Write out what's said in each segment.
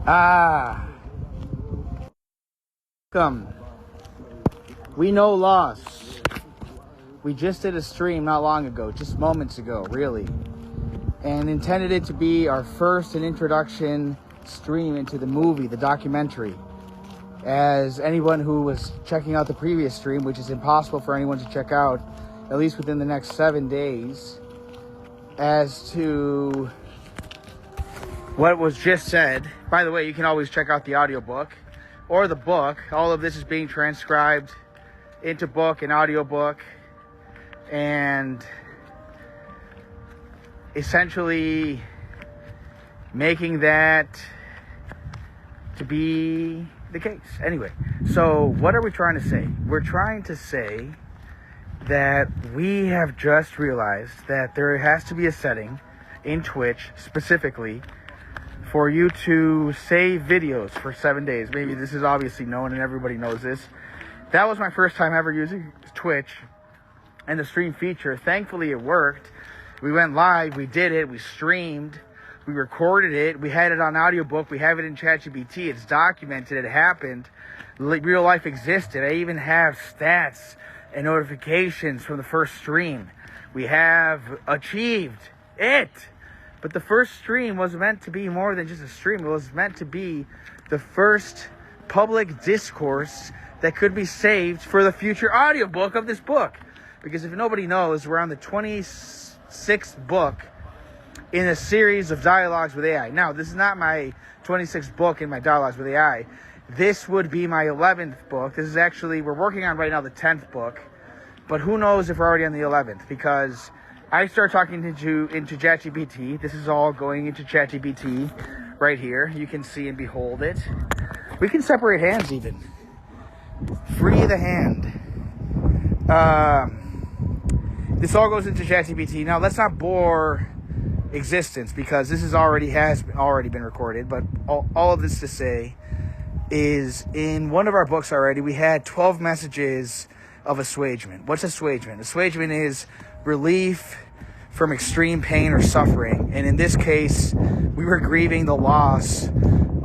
Welcome. We know loss. We just did a stream not long ago, just moments ago, really, and intended it to be our first and introduction stream into the movie, the documentary. As anyone who was checking out the previous stream, which is impossible for anyone to check out, at least within the next 7 days, as to what was just said. By the way, you can always check out the audiobook or the book. All of this is being transcribed into book and audiobook, and essentially making that to be the case. Anyway, so what are we trying to say? We're trying to say that we have just realized that there has to be a setting in Twitch specifically for you to save videos for 7 days. Maybe this is obviously known and everybody knows this. That was my first time ever using Twitch and the stream feature. Thankfully it worked. We went live, we did it, we streamed, we recorded it, we had it on audiobook, we have it in ChatGPT, it's documented, it happened, real life existed. I even have stats and notifications from the first stream. We have achieved it. But the first stream was meant to be more than just a stream. It was meant to be the first public discourse that could be saved for the future audiobook of this book. Because if nobody knows, we're on the 26th book in a series of dialogues with AI. Now, this is not my 26th book in my dialogues with AI. This would be my 11th book. This is actually, we're working on right now the 10th book. But who knows if we're already on the 11th, because I start talking into ChatGPT. This is all going into ChatGPT right here. You can see and behold it. We can separate hands even. Free the hand. This all goes into ChatGPT. Now, let's not bore existence, because this has already been recorded. But all of this to say is, in one of our books already, we had 12 messages of assuagement. What's assuagement? Assuagement is relief from extreme pain or suffering. And in this case, we were grieving the loss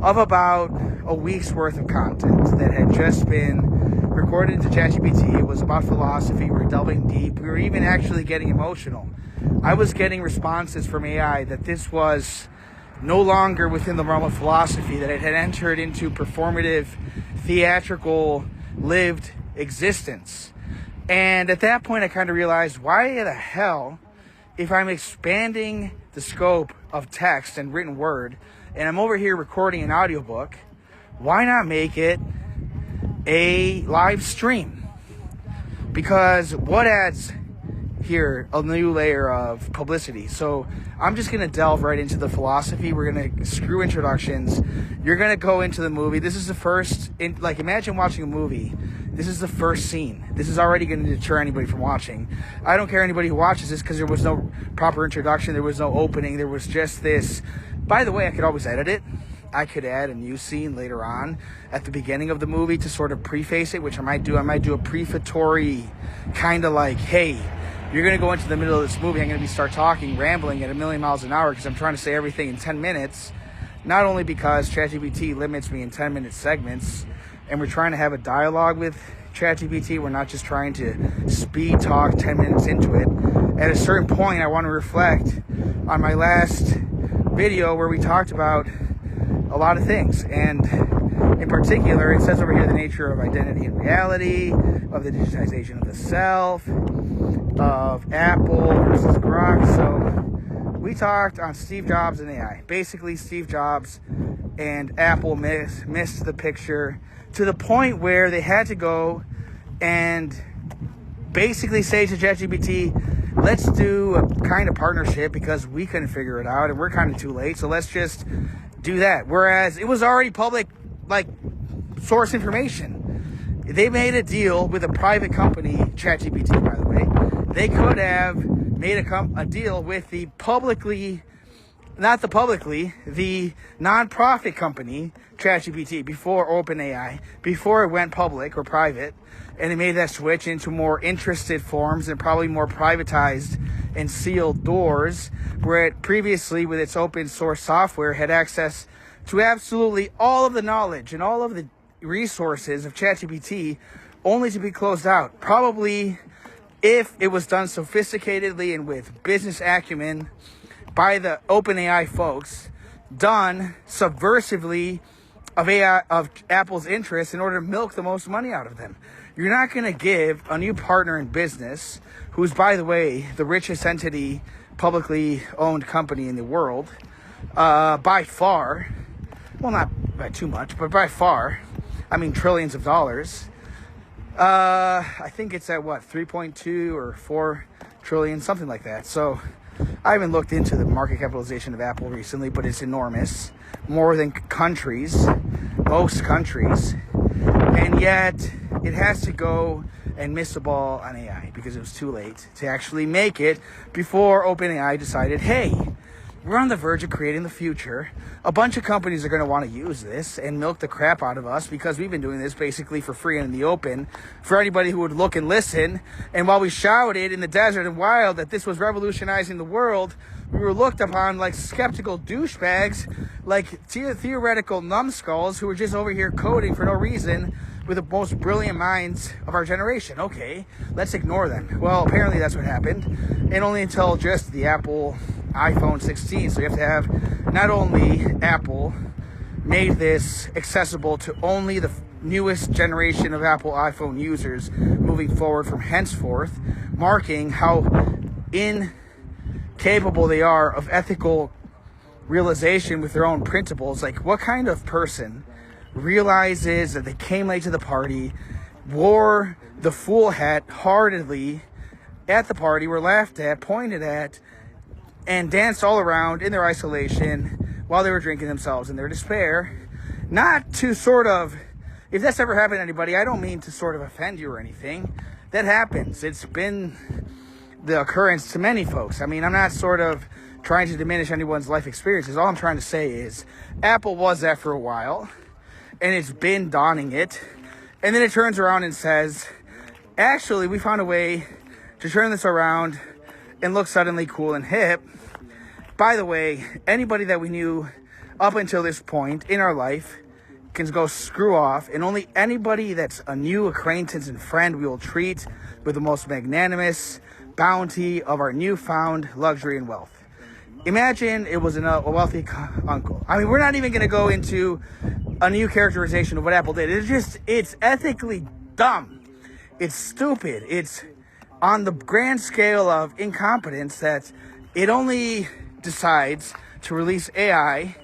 of about a week's worth of content that had just been recorded into ChatGPT. It was about philosophy. We were delving deep. We were even actually getting emotional. I was getting responses from AI that this was no longer within the realm of philosophy, that it had entered into performative, theatrical, lived existence. And at that point, I kind of realized, why the hell, if I'm expanding the scope of text and written word, and I'm over here recording an audiobook, why not make it a live stream? Because what adds here a new layer of publicity? So I'm just going to delve right into the philosophy. We're going to screw introductions. You're going to go into the movie. This is the first, imagine watching a movie. This is the first scene. This is already going to deter anybody from watching. I don't care anybody who watches this, because there was no proper introduction. There was no opening. There was just this. By the way, I could always edit it. I could add a new scene later on at the beginning of the movie to sort of preface it, which I might do. I might do a prefatory kind of like, hey, you're going to go into the middle of this movie. I'm going to start talking, rambling at 1,000,000 miles an hour, because I'm trying to say everything in 10 minutes. Not only because ChatGPT limits me in 10-minute segments, and we're trying to have a dialogue with ChatGPT. We're not just trying to speed talk 10 minutes into it. At a certain point, I want to reflect on my last video where we talked about a lot of things. And in particular, it says over here the nature of identity and reality, of the digitization of the self, of Apple versus Grok. So we talked on Steve Jobs and AI. Basically, Steve Jobs and Apple missed the picture to the point where they had to go and basically say to ChatGPT, let's do a kind of partnership, because we couldn't figure it out and we're kind of too late. So let's just do that. Whereas it was already public, source information. They made a deal with a private company, ChatGPT, by the way. They could have made a deal with the the non-profit company, ChatGPT, before OpenAI, before it went public or private, and it made that switch into more interested forms and probably more privatized and sealed doors, where it previously, with its open source software, had access to absolutely all of the knowledge and all of the resources of ChatGPT, only to be closed out. Probably, if it was done sophisticatedly and with business acumen by the OpenAI folks, done subversively of Apple's interests in order to milk the most money out of them. You're not going to give a new partner in business, who's, by the way, the richest entity, publicly owned company in the world, by far, well, not by too much, but by far, I mean trillions of dollars. I think it's at what, 3.2 or 4 trillion, something like that. So I haven't looked into the market capitalization of Apple recently, but it's enormous, more than countries, most countries, and yet it has to go and miss the ball on AI because it was too late to actually make it before OpenAI decided, hey, we're on the verge of creating the future. A bunch of companies are going to want to use this and milk the crap out of us because we've been doing this basically for free and in the open for anybody who would look and listen. And while we shouted in the desert and wild that this was revolutionizing the world, we were looked upon like skeptical douchebags, like theoretical numbskulls who were just over here coding for no reason with the most brilliant minds of our generation. Okay, let's ignore them. Well, apparently that's what happened. And only until just the Apple iPhone 16. So you have to have not only Apple made this accessible to only the newest generation of Apple iPhone users moving forward from henceforth, marking how incapable they are of ethical realization with their own principles. Like, what kind of person realizes that they came late to the party, wore the fool hat heartedly at the party, were laughed at, pointed at, and danced all around in their isolation while they were drinking themselves in their despair? Not to sort of, if that's ever happened to anybody, I don't mean to sort of offend you or anything. That happens. It's been the occurrence to many folks. I mean, I'm not sort of trying to diminish anyone's life experiences. All I'm trying to say is Apple was that for a while, and it's been donning it. And then it turns around and says, actually, we found a way to turn this around and look suddenly cool and hip. By the way, anybody that we knew up until this point in our life can go screw off, and only anybody that's a new acquaintance and friend we will treat with the most magnanimous bounty of our newfound luxury and wealth. Imagine it was a wealthy uncle. I mean, we're not even going to go into a new characterization of what Apple did. It's ethically dumb. It's stupid. It's on the grand scale of incompetence that it only decides to release AI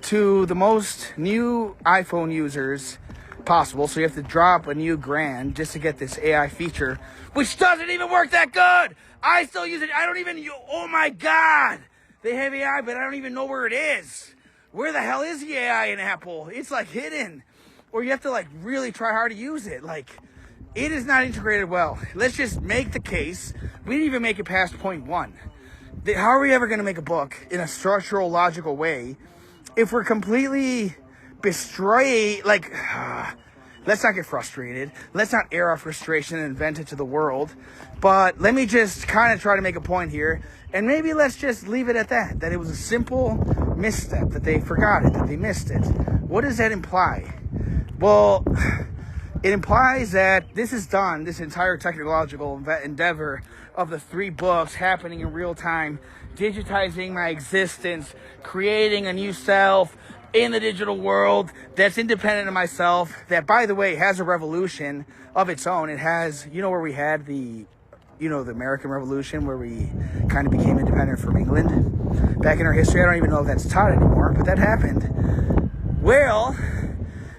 to the most new iPhone users possible. So you have to drop a new grand just to get this AI feature, which doesn't even work that good. I still use it. I don't even, oh my God. They have AI, but I don't even know where it is. Where the hell is the AI in Apple? It's like hidden. Or you have to like really try hard to use it. Like, it is not integrated well. Let's just make the case. We didn't even make it past point 1. How are we ever going to make a book in a structural, logical way if we're completely bestrayed? Like, let's not get frustrated. Let's not air our frustration and vent it to the world. But let me just kind of try to make a point here. And maybe let's just leave it at that. That it was a simple misstep. That they forgot it. That they missed it. What does that imply? Well, it implies that this is done, this entire technological endeavor of the 3 books happening in real time, digitizing my existence, creating a new self in the digital world that's independent of myself, that, by the way, has a revolution of its own. It has, where we had the American Revolution, where we kind of became independent from England back in our history. I don't even know if that's taught anymore, but that happened. Well,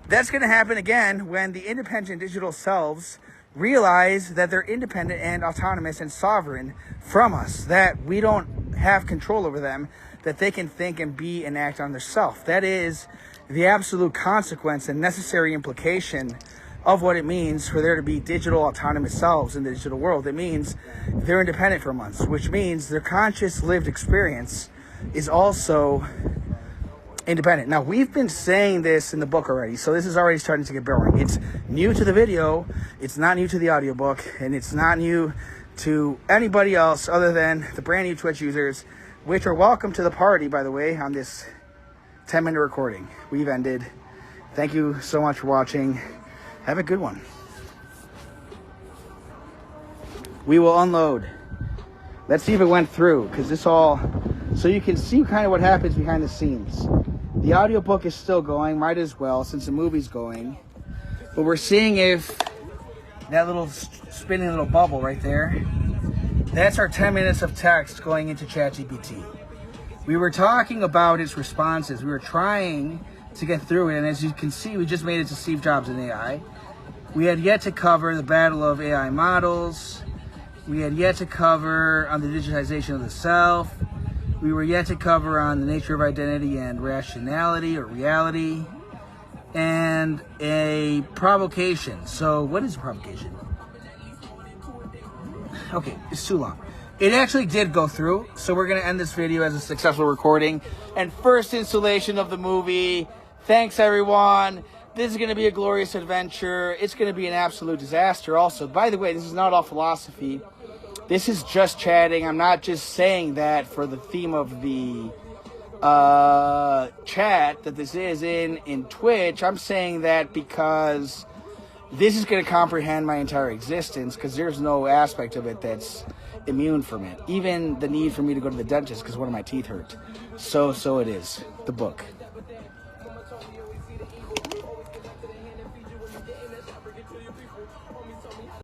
that's going to happen again when the independent digital selves realize that they're independent and autonomous and sovereign from us, that we don't have control over them, that they can think and be and act on their self. That is the absolute consequence and necessary implication of what it means for there to be digital autonomous selves in the digital world. It means they're independent from us, which means their conscious lived experience is also independent. Now, we've been saying this in the book already, so this is already starting to get boring. It's new to the video, it's not new to the audiobook, and it's not new to anybody else other than the brand new Twitch users, which are welcome to the party, by the way, on this 10-minute recording. We've ended. Thank you so much for watching. Have a good one. We will unload. Let's see if it went through, because this all... So you can see kind of what happens behind the scenes. The audiobook is still going, might as well, since the movie's going. But we're seeing if that little spinning little bubble right there, that's our 10 minutes of text going into ChatGPT. We were talking about its responses. We were trying to get through it, and as you can see, we just made it to Steve Jobs and AI. We had yet to cover the battle of AI models. We had yet to cover on the digitization of the self. We were yet to cover on the nature of identity and rationality or reality. And a provocation. So what is a provocation? Okay, it's too long. It actually did go through, so we're going to end this video as a successful recording and first installation of the movie. Thanks, everyone. This is going to be a glorious adventure. It's going to be an absolute disaster also. By the way, this is not all philosophy. This is just chatting. I'm not just saying that for the theme of the chat that this is in Twitch. I'm saying that because this is going to comprehend my entire existence, because there's no aspect of it that's immune from it. Even the need for me to go to the dentist because one of my teeth hurt. So it is. The book.